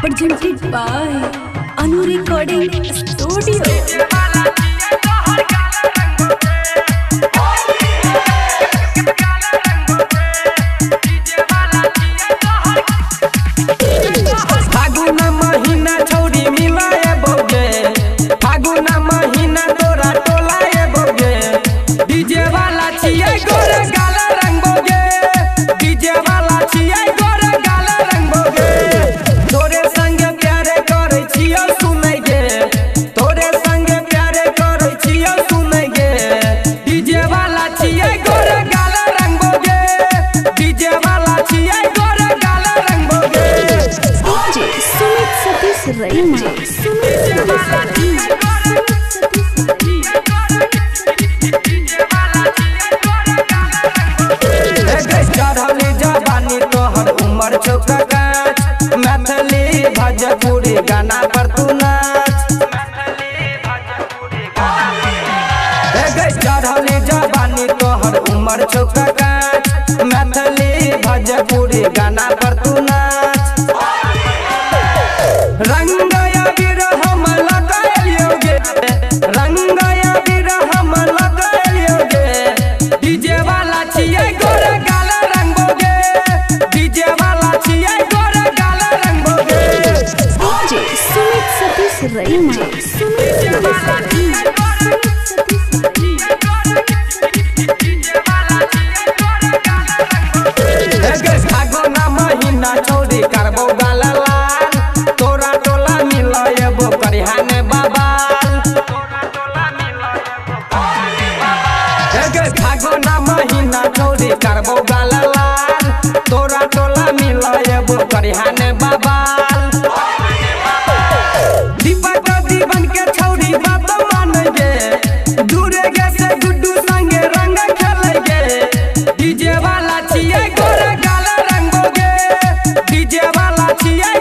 presented by Anu Recording Studio. Maithili Bhojpuri गाना पर तू नाच। चढ़ली जवानी तोहर उमर छोका काच। मैथिली भोजपुरी गाना पर तू नाच। रंग अबीर हम लगाइयो गे, रंग अबीर हम लगाइयो गे। डीजे वाला छियै गोरे गाल रंगोगे, डीजे वाला छियै गोरे गाल रंगोगे। DJ Sumit Satish Raima. फागुन महीना छोड़ी करबो गाल लाल। तोरा टोला मिलायबो करिहाने बाबाल। फागुन महीना छोड़ी करबो गाल लाल। तोरा टोला मिलायबो करिहाने बाबाल। दीपक दीवन के छौड़ी बात मानगे, दूरे गे से गुड्डू संगे रंग खेलगे। डीजे वाला छियै गोरे गाल रंगोगे, डीजे वाला छियै